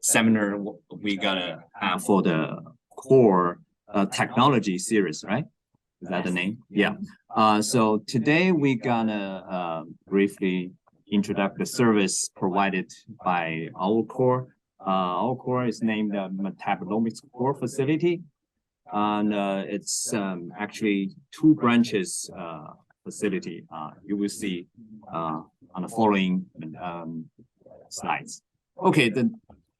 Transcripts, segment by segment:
seminar we gonna have for the core technology series, right? Is that the name? Yeah. So today we're gonna briefly introduce the service provided by our core. Our core is named the Metabolomics Core Facility, and it's actually 2 branches facility. You will see on the following slides. Okay, the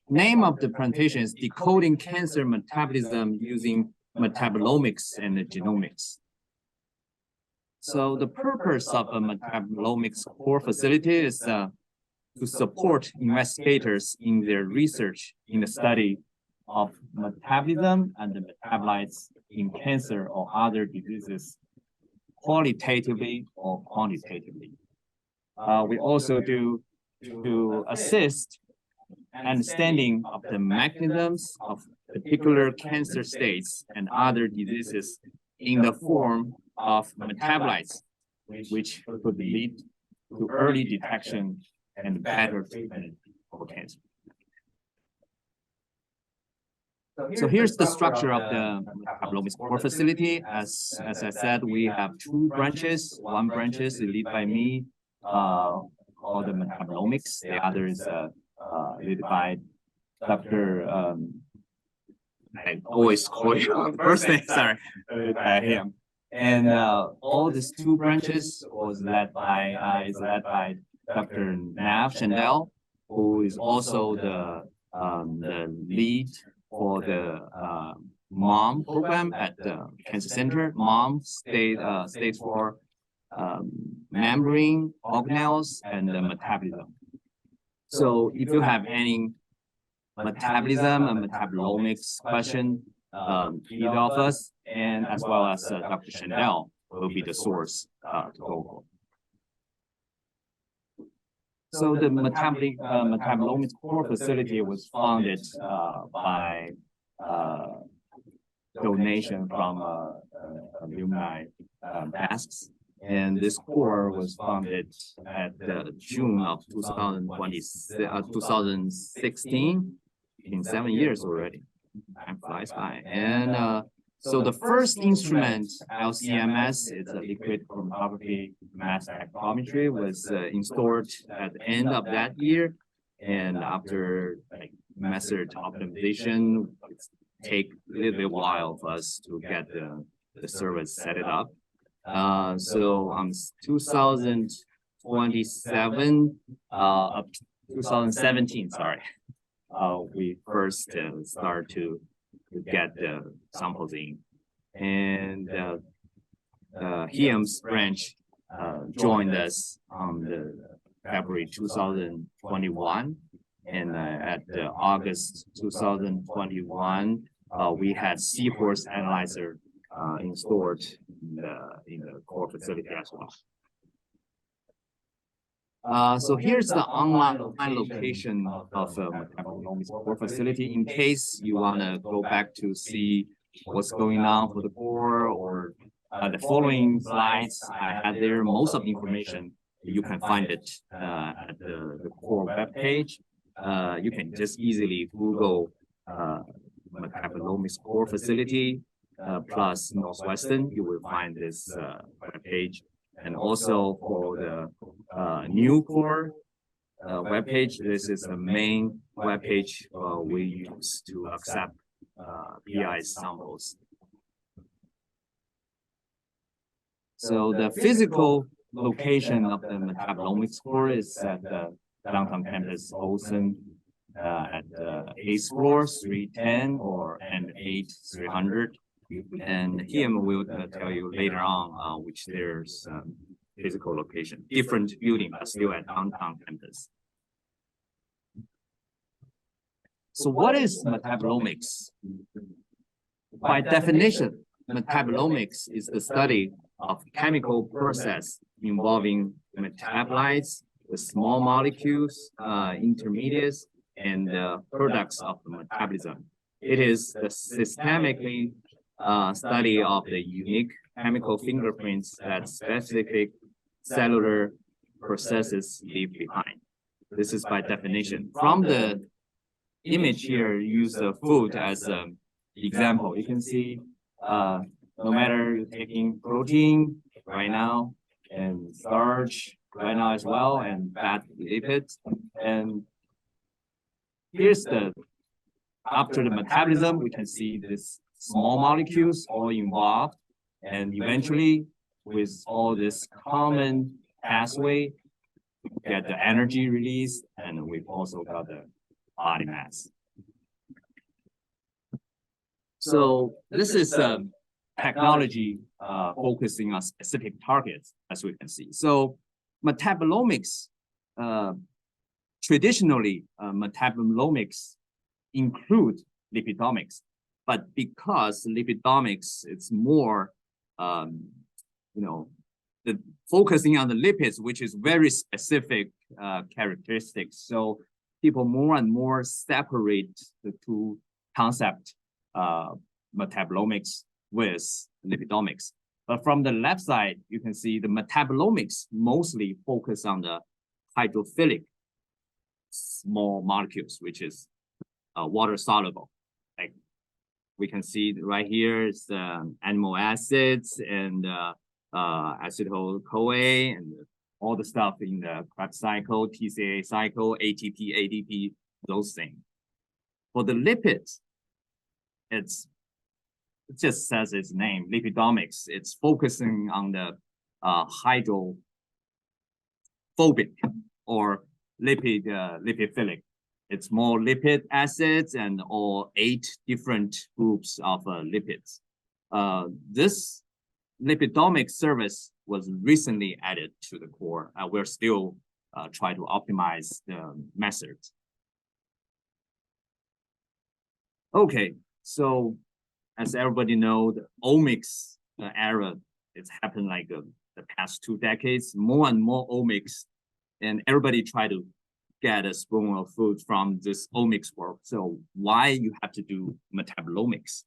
name of the presentation is Decoding Cancer Metabolism Using Metabolomics and Genomics. So the purpose of a Metabolomics Core Facility is to support investigators in their research in the study of metabolism and the metabolites in cancer or other diseases, qualitatively or quantitatively. We also do to assist understanding of the mechanisms of particular cancer states and other diseases in the form of metabolites, which could lead to early detection and better treatment of cancer. So here's the structure of the Metabolomics Core Facility. As I said, we have 2 branches. One branch is led by me, called the Metabolomics. The other is led by Dr. I always call you first name, sorry, Hiam. And all these 2 branches is led by Dr. Nav Chandel, who is also the lead for the MOM program at the Cancer Center. MOM states for membrane, organelles, and metabolism. So if you have any metabolism and metabolomics question, either of us, and as well as Dr. Chandel will be the source to go for. So the Metabolomics Core Facility was founded by donation from alumni desks, and this core was founded at June of 2016. In 7 years already. Time flies by. And so the first instrument, LCMS, it's a liquid chromatography mass spectrometry, was installed at the end of that year. And after method optimization, it take a little bit while for us to get the service set it up. So on 2017, sorry. We first start to get the samples in, and Hiam's branch joined us on the February 2021, and at August 2021, we had Seahorse analyzer installed in the core facility as well. So here's the online location of the Metabolomics Core Facility. In case you want to go back to see what's going on for the core, or the following slides I had there, most of the information you can find it at the core webpage. You can just easily Google Metabolomics Core Facility plus Northwestern. You will find this webpage. And also for the new core webpage, this is the main webpage we use to accept PI samples. So the physical location of the Metabolomics Core is at the downtown campus, Olsen, at the 8th floor, 310, and 300. And Hiam will tell you later on which there's physical location. Different building, but still at downtown campus. So what is metabolomics? By definition, metabolomics is the study of chemical process involving metabolites, the small molecules, intermediates, and products of metabolism. It is the systemically study of the unique chemical fingerprints that specific cellular processes leave behind. This is by definition. From the image here use the food as an example. You can see no matter you're taking protein right now and starch right now as well, and fat lipids. And here's the, after the metabolism, we can see this small molecules all involved. And eventually, with all this common pathway, get the energy release, and we've also got the body mass. So this is technology focusing on specific targets, as we can see. So metabolomics, traditionally, metabolomics include lipidomics, but because lipidomics, it's more, focusing on the lipids, which is very specific characteristics. So people more and more separate the two concepts, metabolomics with lipidomics. But from the left side, you can see the metabolomics mostly focus on the hydrophilic small molecules, which is water soluble. Like we can see right here is animal acids and acetyl-CoA and all the stuff in the Krebs cycle, TCA cycle, ATP, ADP, those things. For the lipids, it just says its name, lipidomics. It's focusing on the hydrophobic or lipidophilic. It's more lipid acids and all 8 different groups of lipids. This lipidomic service was recently added to the core. We're still trying to optimize the methods. Okay, so as everybody knows, the omics era, it's happened like the past 2 decades, more and more omics, and everybody try to get a spoon of food from this omics world. So why you have to do metabolomics?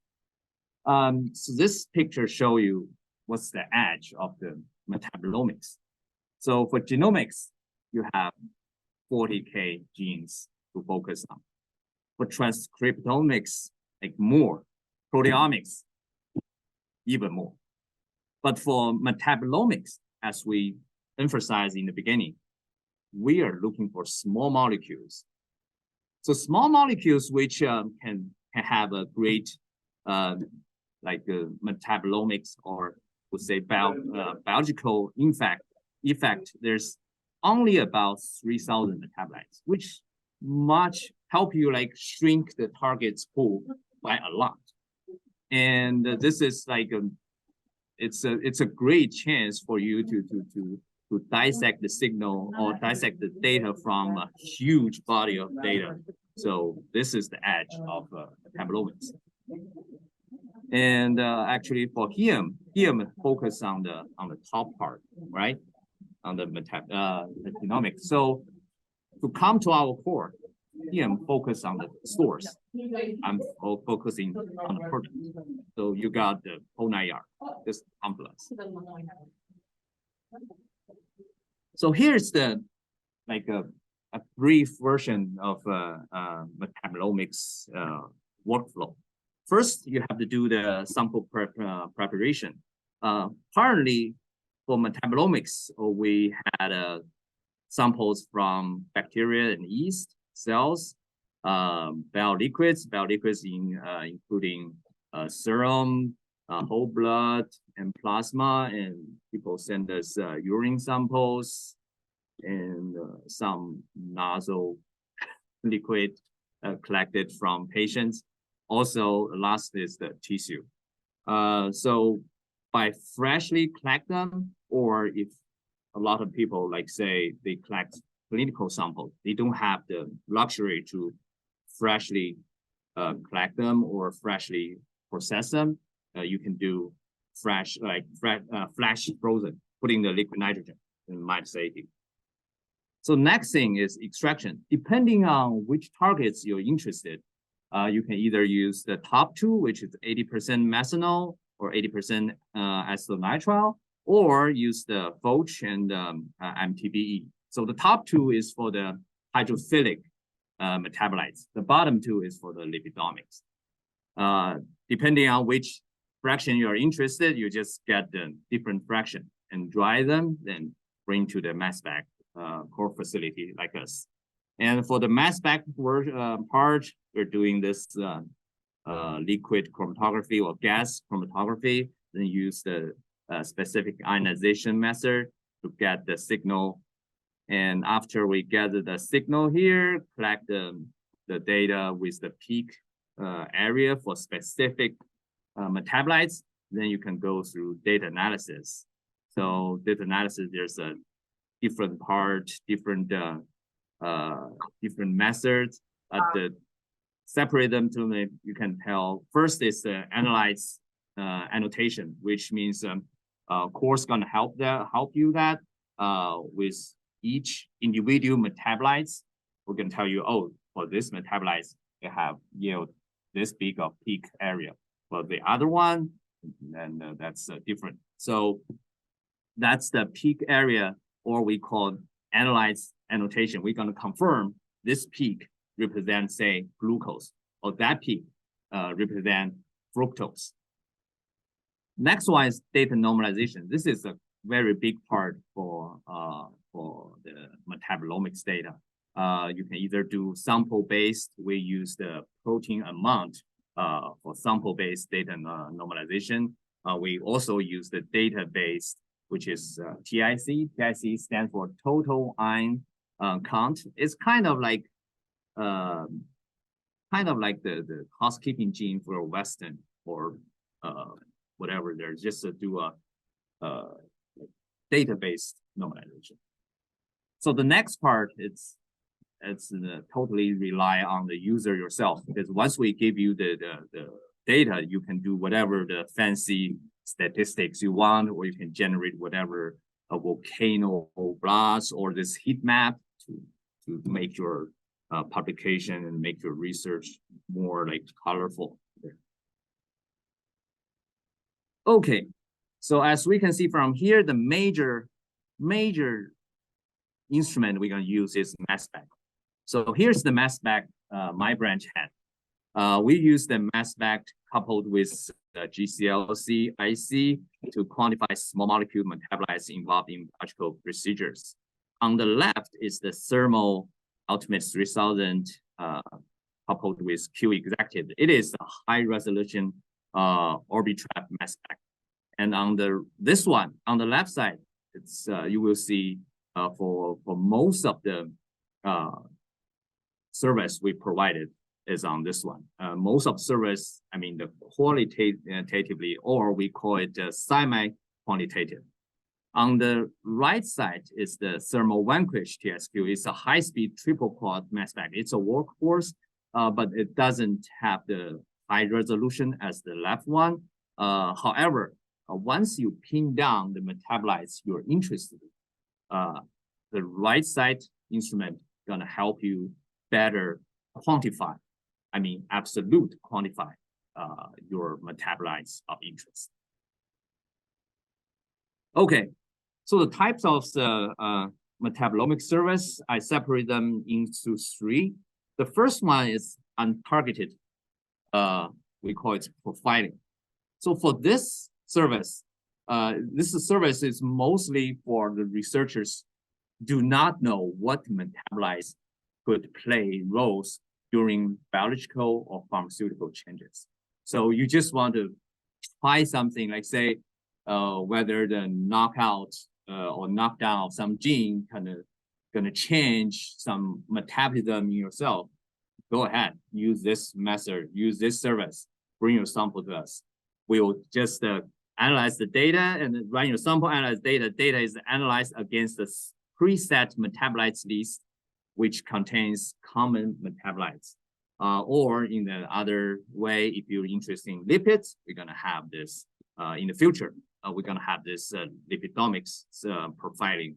So this picture show you what's the edge of the metabolomics. So for genomics, you have 40K genes to focus on. For transcriptomics, like more. Proteomics, even more. But for metabolomics, as we emphasized in the beginning, we are looking for small molecules. So small molecules which can have a great metabolomics or would say biological effect. There's only about 3,000 metabolites, which much help you like shrink the target's pool by a lot. And this is like it's a great chance for you to dissect the signal or dissect the data from a huge body of data. So this is the edge of metabolomics. And actually for Hiam focus on the top part, right? On the metabolomics. So to come to our core, Hiam focus on the source. I'm focusing on the product. So you got the whole 9 yards, this complex. So here's the a brief version of metabolomics workflow. First, you have to do the sample preparation. Currently, for metabolomics, we had samples from bacteria and yeast cells, bioliquids including serum, whole blood, and plasma, and people send us urine samples and some nasal liquid collected from patients. Also, last is the tissue. So by freshly collect them, or if a lot of people like say they collect clinical samples, they don't have the luxury to freshly collect them or freshly process them. You can do flash frozen, putting the liquid nitrogen in -80. So next thing is extraction. Depending on which targets you're interested, you can either use the top 2, which is 80% methanol or 80% acetonitrile, or use the FOCH and MTBE. So the top 2 is for the hydrophilic metabolites. The bottom two is for the lipidomics. Depending on which fraction you are interested, you just get the different fraction and dry them, then bring to the mass spec core facility like us. And for the mass spec part, we're doing this liquid chromatography or gas chromatography, then use the specific ionization method to get the signal. And after we gather the signal here, collect the data with the peak area for specific metabolites, then you can go through data analysis. So data analysis, there's a different part, different methods. Separate them to you can tell. First is the analyze annotation, which means course gonna help you that with each individual metabolites. We're gonna tell you, oh, for this metabolites, they have yield this big of peak area. For the other one, then that's different. So that's the peak area, or we call analyze annotation. We're gonna confirm this peak represents, say, glucose, or that peak represent fructose. Next one is data normalization. This is a very big part for the metabolomics data. You can either do sample-based. We use the protein amount for sample-based data normalization. We also use the data-based, which is TIC. TIC stands for total ion count. It's kind of like the housekeeping gene for Western or whatever. There's just to do a database normalization. So the next part, it's totally rely on the user yourself, because once we give you the data, you can do whatever the fancy statistics you want, or you can generate whatever a volcano blast or this heat map to make your publication and make your research more like colorful. Okay, so as we can see from here, the major instrument we're going to use is mass spec. So here's the mass spec my branch had. We use the mass spec coupled with the GCLC IC to quantify small molecule metabolites involved in biological procedures. On the left is the thermal ultimate 3000 coupled with Q executive. It is a high resolution Orbitrap mass spec. And on this one, on the left side, it's you will see for most of the service we provided is on this one. Most of service, I mean, the qualitatively, or we call it semi-quantitative. On the right side is the thermal vanquish TSQ. It's a high-speed triple quad mass spec. It's a workhorse, but it doesn't have the high resolution as the left one. However, once you pin down the metabolites you're interested in, the right side instrument gonna help you better quantify, I mean, absolute quantify your metabolites of interest. Okay, so the types of the metabolomic service, I separate them into three. The first one is untargeted. We call it profiling. So for this service is mostly for the researchers do not know what metabolites could play roles during biological or pharmaceutical changes. So you just want to try something like, say, whether the knockout or knockdown of some gene gonna change some metabolism in yourself. Go ahead, use this method, use this service, bring your sample to us. We will just analyze the data and run your sample, analyze data. Data is analyzed against the preset metabolites list, which contains common metabolites. Or in the other way, if you're interested in lipids, we're gonna have this in the future. We're gonna have this lipidomics profiling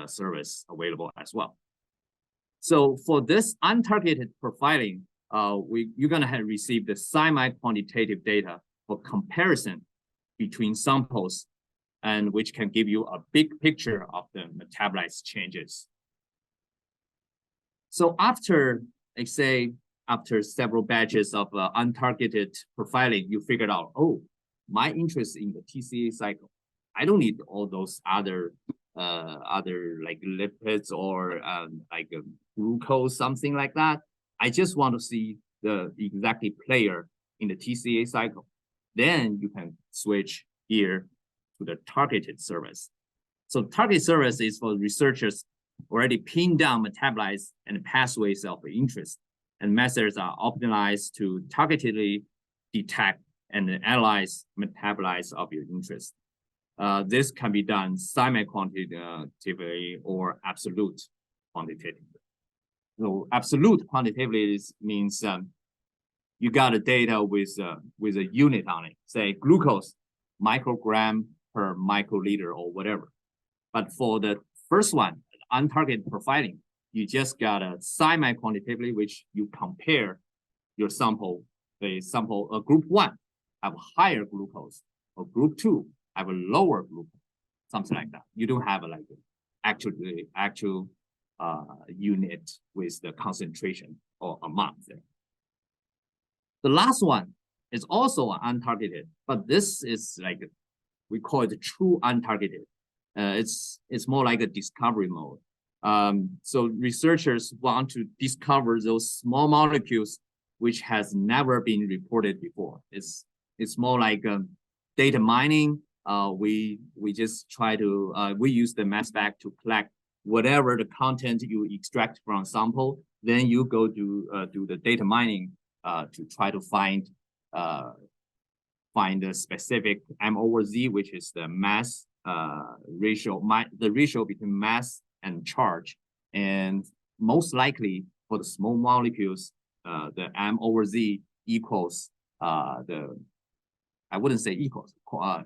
service available as well. So for this untargeted profiling, you're gonna receive the semi-quantitative data for comparison between samples, and which can give you a big picture of the metabolites changes. So after like say, after several batches of untargeted profiling, you figured out, oh, my interest in the TCA cycle. I don't need all those other like lipids or like glucose, something like that. I just want to see the exactly player in the TCA cycle. Then you can switch here to the targeted service. So target service is for researchers already pinned down metabolites and pathways of interest, and methods are optimized to targetedly detect and analyze metabolites of your interest. This can be done semi-quantitatively or absolute quantitatively. So absolute quantitatively means you got a data with a unit on it, say glucose, microgram per microliter or whatever. But for the first one, untargeted profiling, you just got a semi-quantitatively, which you compare your sample, group 1 have higher glucose, or group 2 have a lower glucose, something like that. You don't have like actual unit with the concentration or amount there. The last one is also untargeted, but this is like, we call it true untargeted. It's more like a discovery mode. So researchers want to discover those small molecules which has never been reported before. It's more like data mining. We just try to we use the mass spec to collect whatever the content you extract from sample. Then you go to do the data mining to try to find the specific M/Z, which is the mass ratio, the ratio between mass and charge. And most likely for the small molecules, the M/Z equals I wouldn't say equals,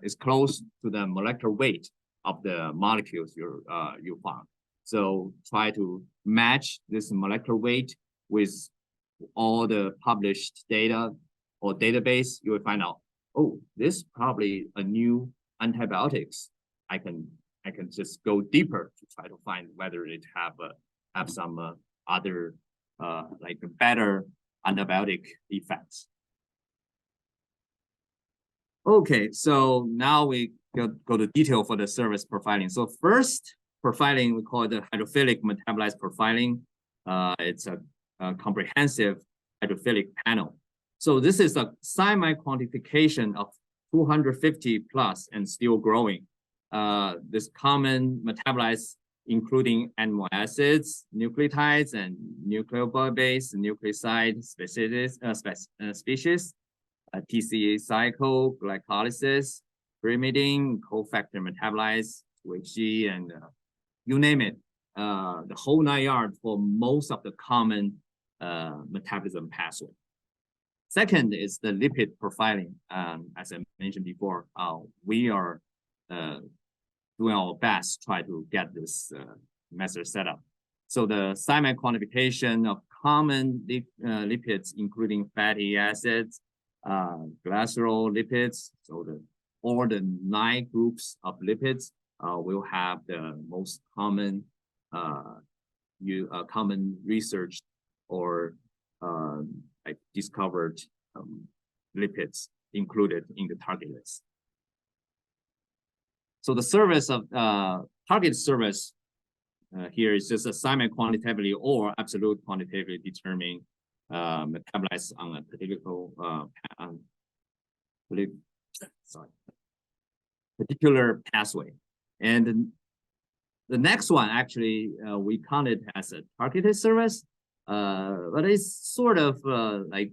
it's close to the molecular weight of the molecules you found. So try to match this molecular weight with all the published data or database. You will find out, oh, this is probably a new antibiotics. I can just go deeper to try to find whether it have some other like better antibiotic effects. Okay, so now we go to detail for the service profiling. So first profiling, we call it the hydrophilic metabolite profiling. It's a comprehensive hydrophilic panel. So this is a semi-quantification of 250 plus and still growing. This common metabolites, including amino acids, nucleotides, and nucleobase, nucleoside species, TCA cycle, glycolysis, pyrimidine, cofactor metabolites, WG, and you name it, the whole 9 yards for most of the common metabolism pathway. Second is the lipid profiling. As I mentioned before, we are doing our best to try to get this method set up. So the semi-quantification of common lipids, including fatty acids, glycerol lipids, so all the 9 groups of lipids will have the most common common research or like discovered lipids included in the target list. So the service of target service here is just a semi-quantitatively or absolute quantitatively determining metabolites on a particular pathway. And the next one, actually, we count it as a targeted service, but it's sort of like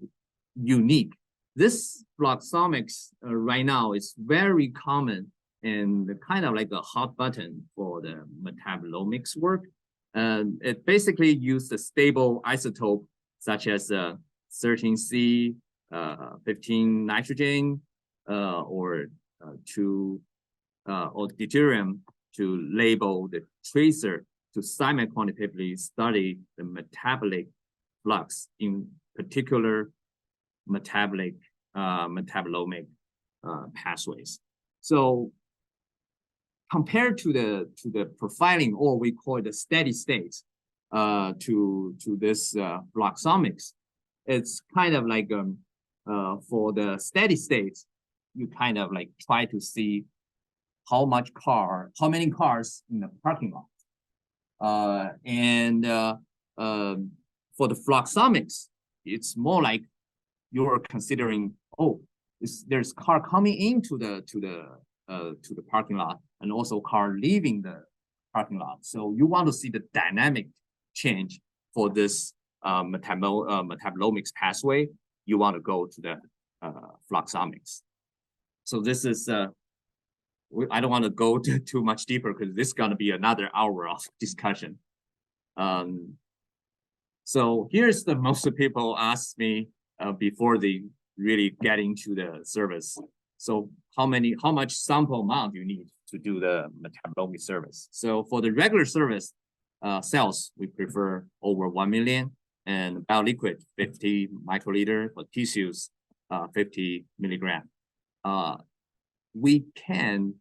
unique. This Fluxomics right now is very common and kind of like a hot button for the metabolomics work. It basically uses a stable isotope such as 13C, 15 nitrogen, or deuterium to label the tracer to semi-quantitatively study the metabolic flux in particular metabolomic pathways. So compared to the profiling, or we call it the steady state, to this Fluxomics. It's kind of like for the steady state, you kind of like try to see how many cars in the parking lot. For the Fluxomics, it's more like you're considering, oh, there's car coming into the parking lot and also car leaving the parking lot. So you want to see the dynamic change for this metabolomics pathway. You want to go to the Fluxomics. So this is I don't want to go too much deeper because this is going to be another hour of discussion. So here's the most people ask me before they really get into the service. So how much sample amount you need to do the metabolomic service? So for the regular service cells, we prefer over 1 million, and bioliquid 50 microliter, for tissues 50 milligram. We can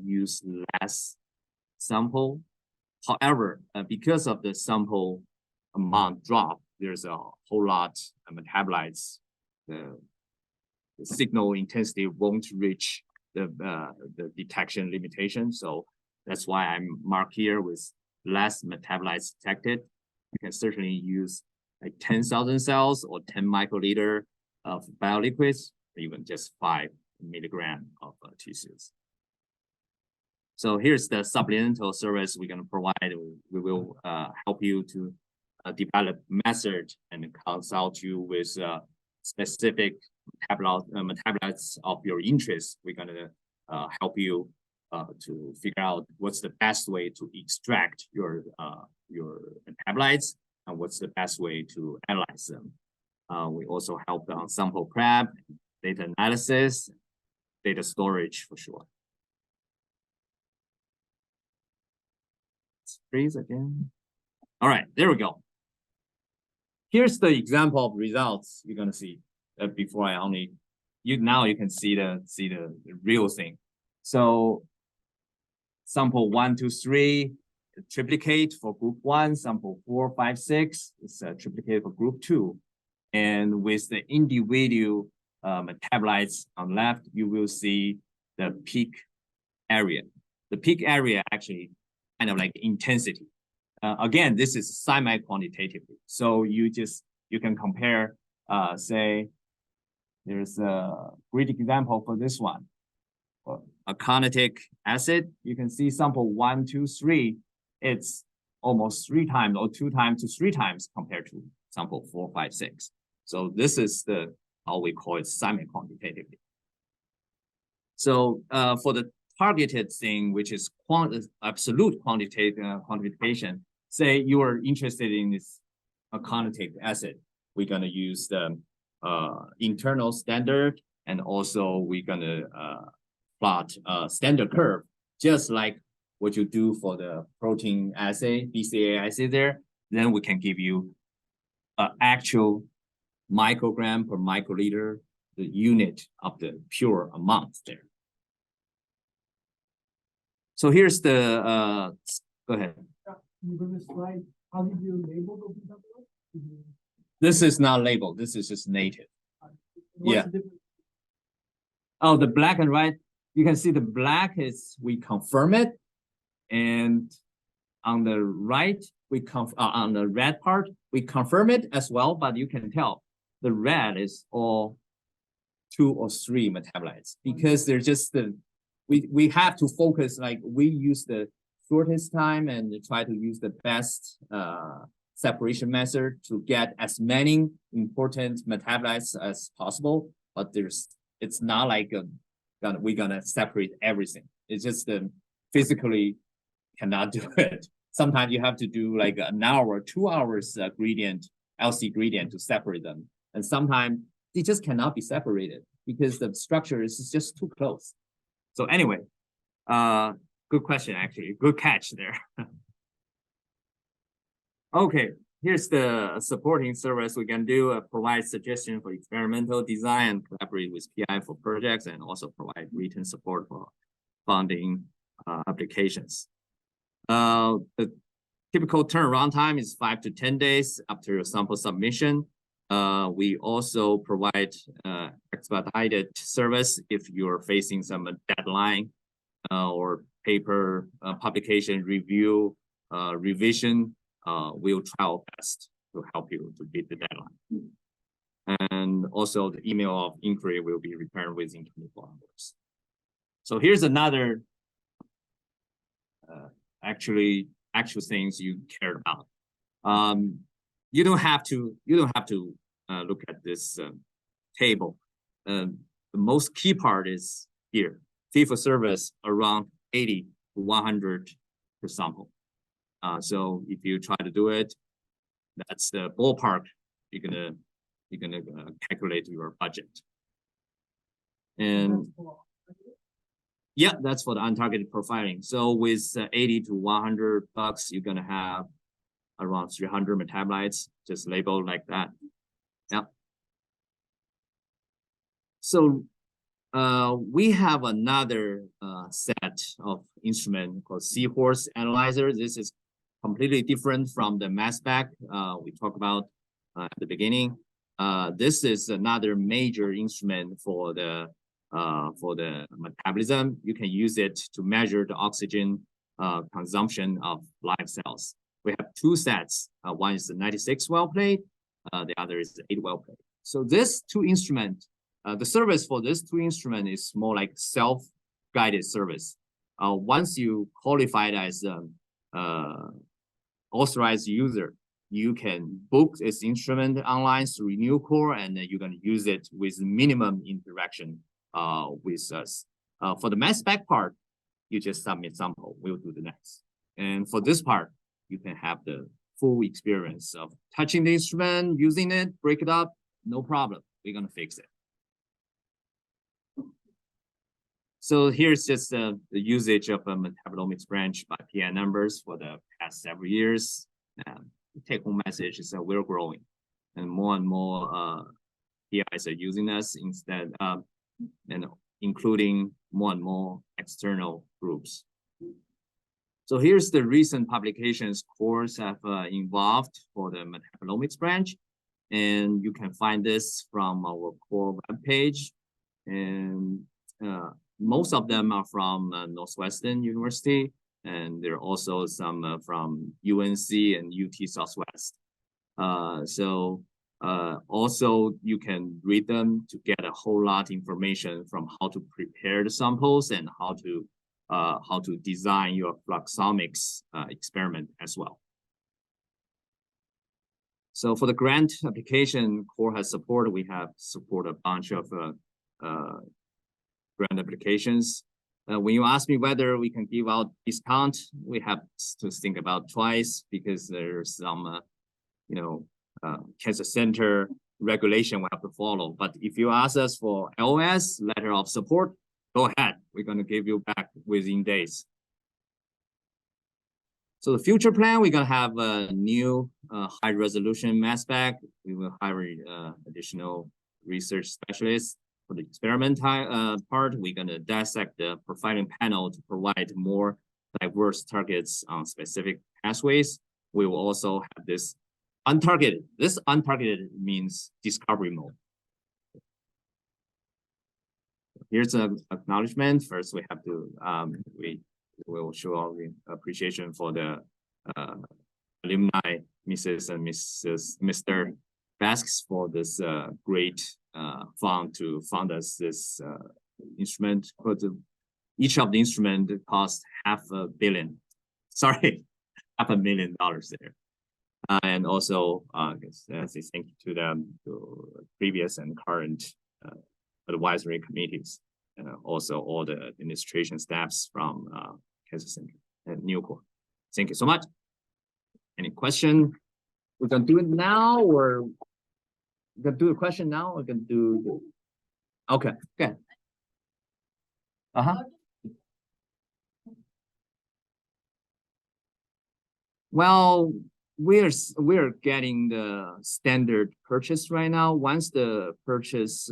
use less sample. However, because of the sample amount drop, there's a whole lot of metabolites. The signal intensity won't reach the detection limitation. So that's why I'm marked here with less metabolites detected. You can certainly use like 10,000 cells or 10 microliter of bioliquids, or even just 5 milligram of tissues. So here's the supplemental service we're going to provide. We will help you to develop method and consult you with specific metabolites of your interest. We're going to help you to figure out what's the best way to extract your metabolites and what's the best way to analyze them. We also help on sample prep, data analysis, data storage for sure. Let's freeze again. All right, there we go. Here's the example of results you're gonna see. Before I only now you can see the real thing. So sample 1, 2, 3 triplicate for group 1, sample 4, 5, 6 is a triplicate for group 2. And with the individual metabolites on left, you will see the peak area. The peak area actually kind of like intensity. Again, this is semi-quantitatively. So you can compare, say, there's a great example for this one. Aconitic acid, you can see sample 1, 2, 3, it's almost 3 times or 2 times to 3 times compared to sample 4, 5, 6. So this is how we call it semi-quantitatively. So for the targeted thing, which is absolute quantification, say you are interested in this aconitic acid, we're going to use the internal standard, and also we're going to plot a standard curve, just like what you do for the protein assay, BCA assay there. Then we can give you an actual microgram per microliter, the unit of the pure amount there. So here's the, go ahead. You're going to slide, how did you label those metabolites? This is not labeled, this is just native. What's Yeah. the difference? Oh, the black and white, you can see the black is, we confirm it. And on the right, on the red part, we confirm it as well, but you can tell the red is all 2 or 3 metabolites because they're just we have to focus, like we use the shortest time and try to use the best separation method to get as many important metabolites as possible. But it's not like we're gonna separate everything. It's just physically cannot do it. Sometimes you have to do like an hour or 2 hours gradient, LC gradient to separate them. And sometimes they just cannot be separated because the structure is just too close. So anyway, good question, actually. Good catch there. Okay, here's the supporting service we can do. Provide suggestion for experimental design, collaborate with PI for projects, and also provide written support for funding applications. The Typical turnaround time is 5 to 10 days after your sample submission. We also provide expedited service if you're facing some deadline or paper publication review, revision. We'll try our best to help you to beat the deadline. And also the email of inquiry will be returned within 24 hours. So here's another actual things you care about. You don't have to look at this table. The most key part is here. Fee for service around 80 to 100 per sample. So if you try to do it, that's the ballpark. You're gonna calculate your budget. And yeah, that's for the untargeted profiling. So with 80 to 100 bucks, you're gonna have around 300 metabolites, just labeled like that. Yeah. So we have another set of instrument called Seahorse Analyzer. This is completely different from the mass spec we talked about at the beginning. This is another major instrument for the metabolism. You can use it to measure the oxygen consumption of live cells. We have two sets. One is the 96 well plate, the other is the 8 well plate. So this two instrument, the service for this two instrument is more like self-guided service. Once you qualified as authorized user, you can book this instrument online through Nucor, and then you're going to use it with minimum interaction with us. For the mass spec part, you just submit sample. We'll do the next. And for this part, you can have the full experience of touching the instrument, using it, break it up, no problem. We're going to fix it. So here's just the usage of a metabolomics branch by PI numbers for the past several years. The take-home message is that we're growing, and more PIs are using us instead, and including more and more external groups. So here's the recent publications course have involved for the metabolomics branch, and you can find this from our core webpage, and most of them are from Northwestern University, and there are also some from UNC and UT Southwest. Also you can read them to get a whole lot of information from how to prepare the samples and how to design your fluxomics experiment as well. So for the grant application core has support, we have support a bunch of grant applications. When you ask me whether we can give out discount, we have to think about twice, because there's some, cancer center regulation we have to follow. But if you ask us for LOS, letter of support, go ahead. We're going to give you back within days. So the future plan, we're going to have a new high resolution mass spec. We will hire additional research specialists. For the experiment part, we're going to dissect the profiling panel to provide more diverse targets on specific pathways. We will also have this untargeted. This untargeted means discovery mode. Here's an acknowledgement. First, we have to, we will show our appreciation for the alumni, Mrs. and Mr. Basques, for this great fund to fund us this instrument. But each of the instrument cost $500 million. Sorry, $500,000 there. And also, say thank you to them, to previous and current advisory committees, and also all the administration staffs from Cancer Center and Nucor. Thank you so much. Any question? We're gonna do it now, or we're gonna do a question now? We're gonna do. Okay. Okay. Well, we're getting the standard purchase right now. Once the purchase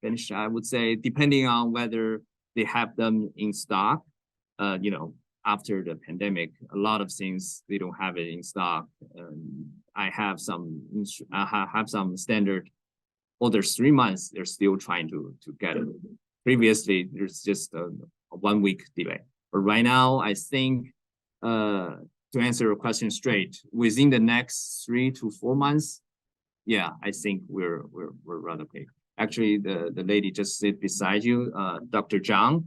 finished, I would say, depending on whether they have them in stock, after the pandemic, a lot of things they don't have it in stock. I have some standard orders 3 months. They're still trying to get it. Previously, there's just a 1 week delay. But right now, I think to answer your question straight, within the next 3 to 4 months, yeah, I think we're rather big. Actually, the lady just sit beside you, Dr. Zhang.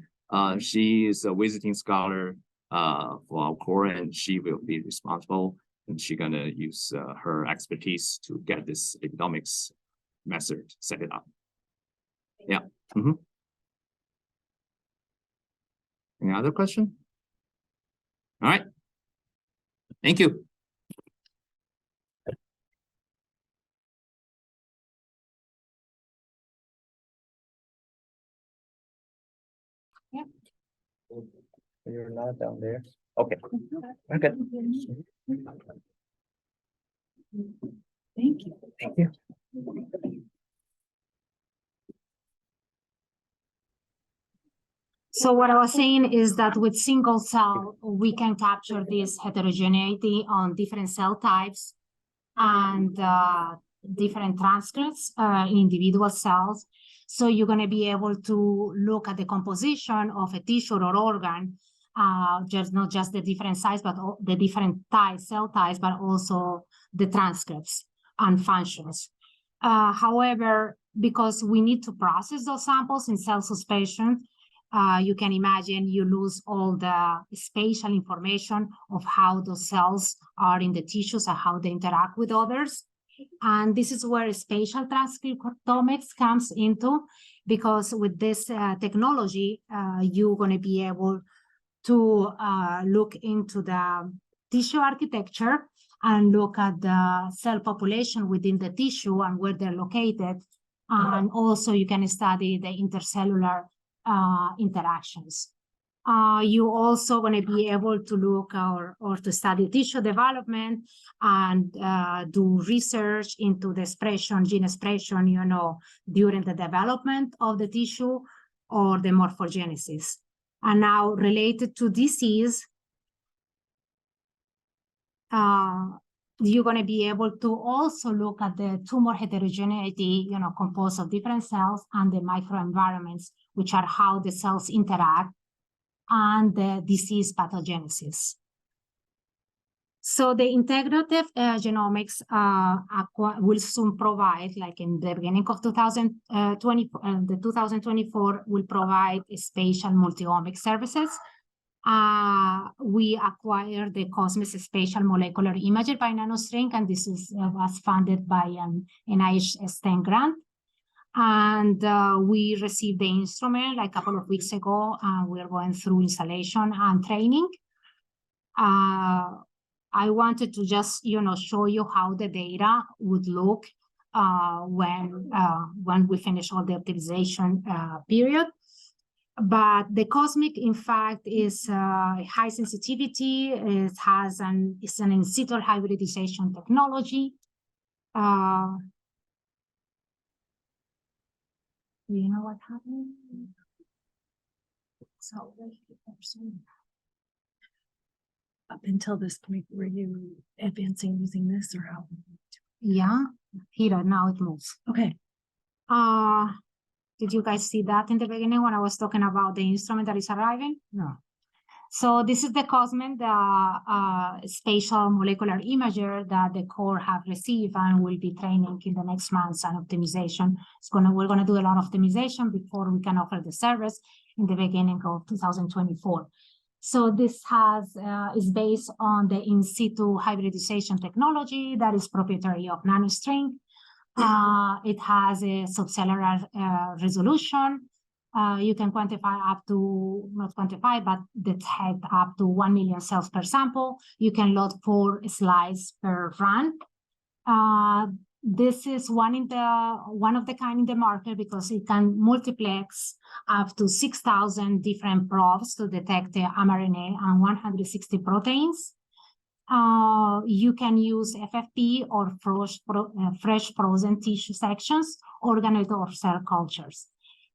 She is a visiting scholar for our core, and she will be responsible, and she's gonna use her expertise to get this economics method set it up. Yeah. Mm-hmm. Any other question? All right. Thank you. Yeah. You're not down there. Okay. Okay. Thank you. Thank you. So what I was saying is that with single cell, we can capture this heterogeneity on different cell types and different transcripts in individual cells. So you're going to be able to look at the composition of a tissue or organ, just not just the different size, but the different types, cell types, but also the transcripts and functions. However, because we need to process those samples in cell suspension, you can imagine you lose all the spatial information of how those cells are in the tissues and how they interact with others. And this is where spatial transcriptomics comes into, because with this technology, you're going to be able to look into the tissue architecture and look at the cell population within the tissue and where they're located. And also you can study the intercellular interactions. You also going to be able to look or to study tissue development and do research into the expression, gene expression, you know, during the development of the tissue or the morphogenesis. And now related to disease, you're going to be able to also look at the tumor heterogeneity, you know, composed of different cells and the microenvironments, which are how the cells interact, and the disease pathogenesis. So the integrative genomics will soon provide, like in the beginning of 2024, will provide spatial multi-omics services. We acquired the COSMIS Spatial Molecular Imager by NanoString, and this was funded by an NIH STEM grant. And we received the instrument like a couple of weeks ago, and we're going through installation and training. I wanted to just, you know, show you how the data would look when we finish all the optimization period. But the COSMIC, in fact, is high sensitivity. It has it's an in situ hybridization technology. Do you know what happened? So up until this point, were you advancing using this or how? Yeah, here now it moves. Okay. Did you guys see that in the beginning when I was talking about the instrument that is arriving? No. So this is the COSMIC, the spatial molecular imager that the core have received and will be training in the next months and optimization. We're gonna do a lot of optimization before we can offer the service in the beginning of 2024. So this is based on the in situ hybridization technology that is proprietary of NanoString. It has a subcellular resolution. You can quantify up to, not quantify, but detect up to 1 million cells per sample. You can load 4 slides per run. This is one of the kind in the market because it can multiplex up to 6,000 different probes to detect the mRNA and 160 proteins. You can use FFP or fresh frozen tissue sections, organoid or cell cultures.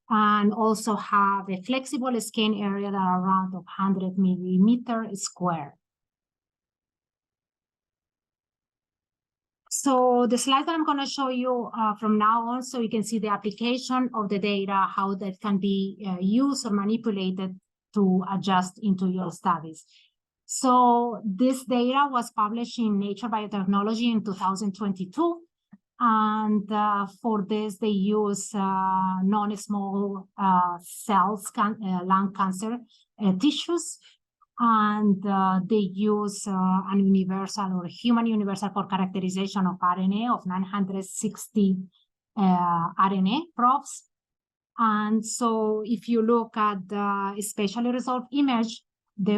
and also have a flexible skin area that are around 100 millimeter square. So the slide that I'm going to show you from now on, so you can see the application of the data, how that can be used or manipulated to adjust into your studies. So this data was published in Nature Biotechnology in 2022. And for this, they use non-small cells, lung cancer tissues. And they use an universal or human universal for characterization of RNA of 960 RNA probes. And so if you look at the spatially resolved image, they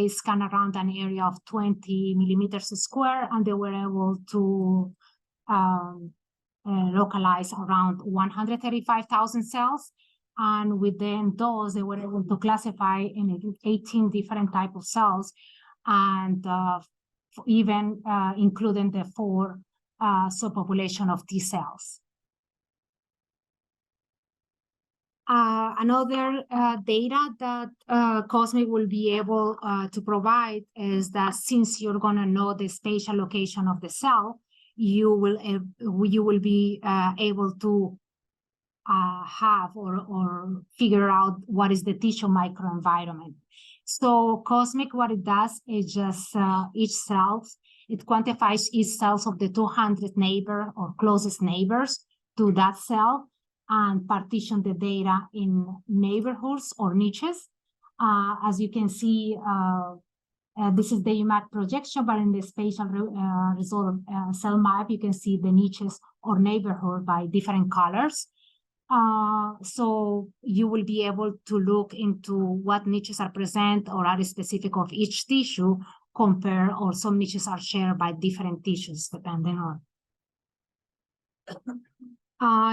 scan around an area of 20 millimeters square, and they were able to localize around 135,000 cells. And within those, they were able to classify in 18 different types of cells, and even including the 4 subpopulation of T cells. Another data that COSMIC will be able to provide is that since you're going to know the spatial location of the cell, you will be able to have or figure out what is the tissue microenvironment. So COSMIC, what it does is just each cell, it quantifies each cells of the 200 neighbor or closest neighbors to that cell, and partition the data in neighborhoods or niches. As you can see, this is the UMAC projection, but in the spatial resolved cell map, you can see the niches or neighborhood by different colors. So you will be able to look into what niches are present or are specific of each tissue, compare, or some niches are shared by different tissues, depending on.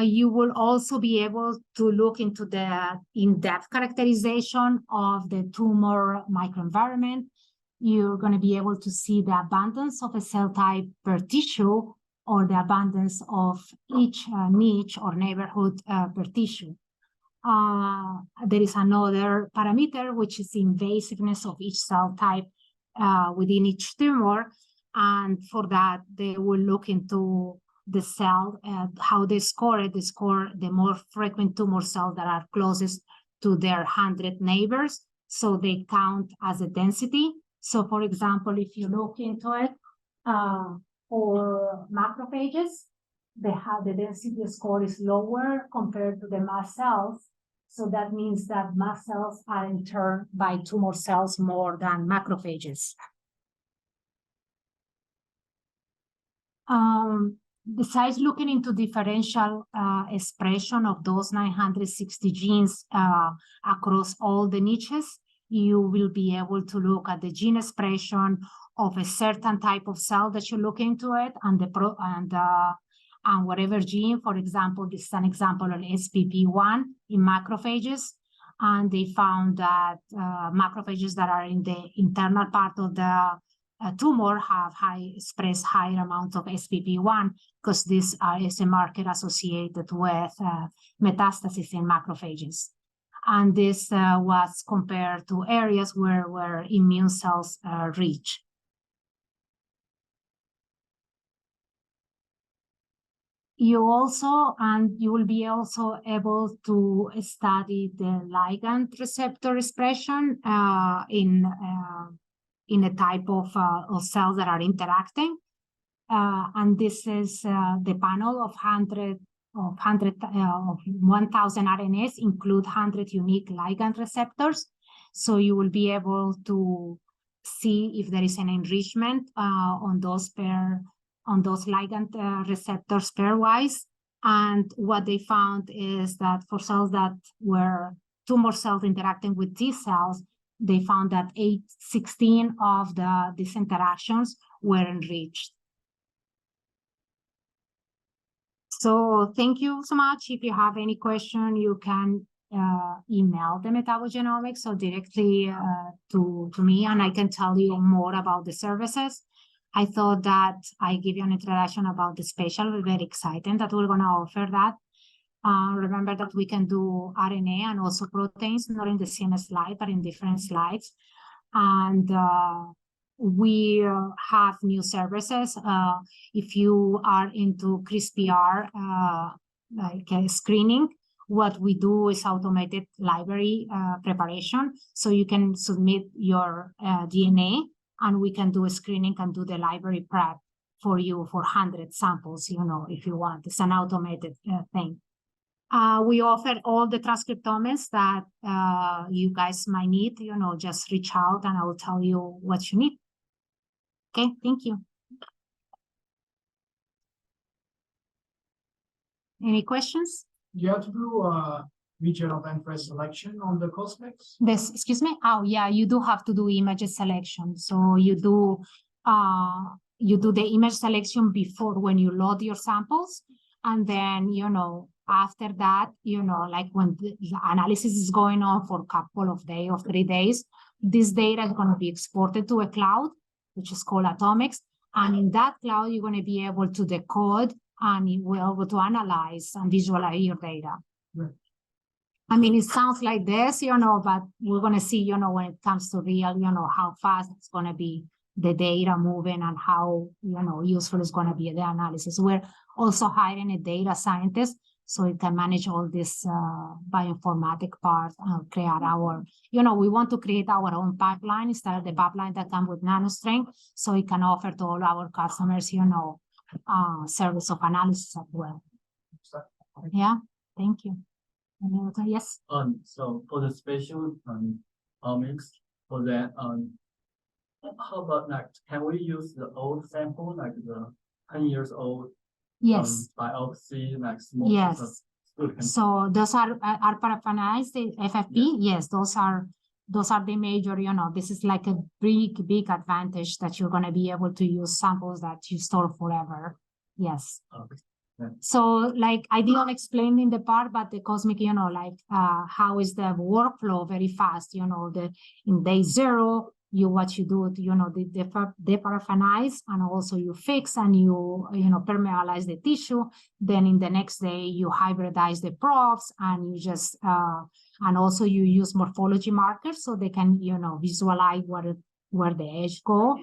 You will also be able to look into the in-depth characterization of the tumor microenvironment. You're going to be able to see the abundance of a cell type per tissue, or the abundance of each niche or neighborhood per tissue. There is another parameter, which is the invasiveness of each cell type within each tumor. And for that, they will look into the cell, how they score it. They score the more frequent tumor cells that are closest to their 100 neighbors. So they count as a density. So for example, if you look into it, for macrophages, the density score is lower compared to the mast cells. So that means that mast cells are in turn by tumor cells more than macrophages. Besides looking into differential expression of those 960 genes across all the niches, you will be able to look at the gene expression of a certain type of cell that you look into it, and whatever gene. For example, this is an example of SPP1 in macrophages, and they found that macrophages that are in the internal part of the tumor have express higher amounts of SPP1, because this is a marker associated with metastasis in macrophages. And this was compared to areas where immune cells reach. You will be also able to study the ligand receptor expression in a type of cells that are interacting. And this is the panel of 1,000 RNAs include 100 unique ligand receptors. So you will be able to see if there is an enrichment on those ligand receptors pairwise. And what they found is that for cells that were tumor cells interacting with T cells, they found that 16 of these interactions were enriched. So thank you so much. If you have any question, you can email the Metabogenomics or directly to me, and I can tell you more about the services. I thought that I give you an introduction about the spatial. We're very excited that we're going to offer that. Remember that we can do RNA and also proteins, not in the same slide, but in different slides. And we have new services. If you are into CRISPR, screening, what we do is automated library preparation. So you can submit your DNA and we can do a screening and do the library prep for you for 100 samples, if you want. It's an automated thing. We offer all the transcriptomics that you guys might need, just reach out and I will tell you what you need. Okay, thank you. Any questions? Do you have to do region of interest selection on the cosmics? This, excuse me? Oh, yeah, you do have to do image selection. So you do the image selection before when you load your samples. And then, after that, like when the analysis is going on for a couple of days or 3 days, this data is going to be exported to a cloud, which is called Atomics. And in that cloud, you're going to be able to decode and you will be able to analyze and visualize your data. Right. I mean, it sounds like this, but we're going to see, when it comes to real, how fast it's going to be the data moving and how, useful it's going to be the analysis. We're also hiring a data scientist so it can manage all this bioinformatic part and create our, we want to create our own pipeline instead of the pipeline that comes with NanoString, so it can offer to all our customers, service of analysis as well. Yeah, thank you. Yes. So for the spatial omics, for that, how about can we use the old sample, like the 10 years old? Yes. Biopsy, small. Yes. So those are paraffinaized, the FFP. Yes, those are the major, this is like a big advantage that you're going to be able to use samples that you store forever. Yes. Okay. Yeah. So I didn't explain in the part, but the cosmic, how is the workflow very fast, in day 0, what you do, they paraffinize and also you fix and you permeabilize the tissue. Then in the next day, you hybridize the probes and you just, and also you use morphology markers so they can, visualize where the edge go.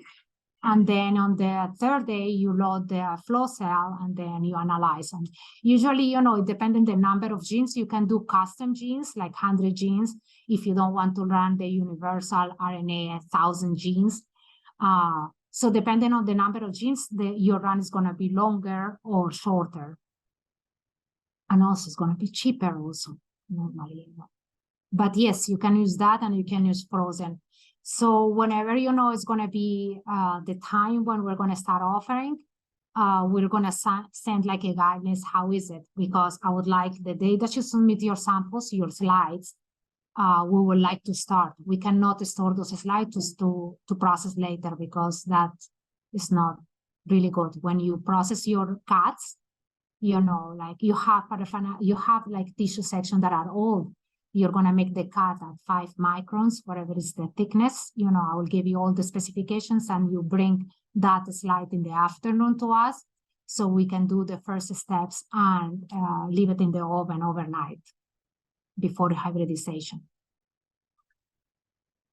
And then on the 3rd day, you load the flow cell and then you analyze them. Usually, it depends on the number of genes. You can do custom genes, like 100 genes, if you don't want to run the universal RNA 1,000 genes. So depending on the number of genes, your run is going to be longer or shorter. And also it's going to be cheaper also, normally. But yes, you can use that and you can use frozen. So whenever it's going to be the time when we're going to start offering, we're going to send like a guidance. How is it? Because I would like the day that you submit your samples, your slides, we would like to start. We cannot store those slides to process later because that is not really good. When you process your cuts, you have like tissue sections that are old. You're going to make the cut at 5 microns, whatever is the thickness. I will give you all the specifications and you bring that slide in the afternoon to us so we can do the first steps and leave it in the oven overnight before the hybridization.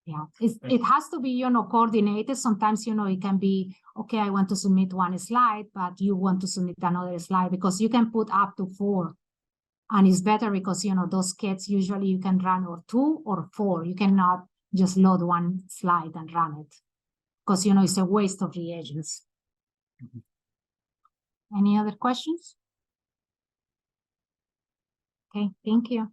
Yeah, it has to be, coordinated. Sometimes, it can be, okay, I want to submit 1 slide, but you want to submit another slide because you can put up to 4. And it's better because, those kits, usually you can run or 2 or 4. You cannot just load 1 slide and run it because, it's a waste of reagents. Mm-hmm. Any other questions? Okay, thank you.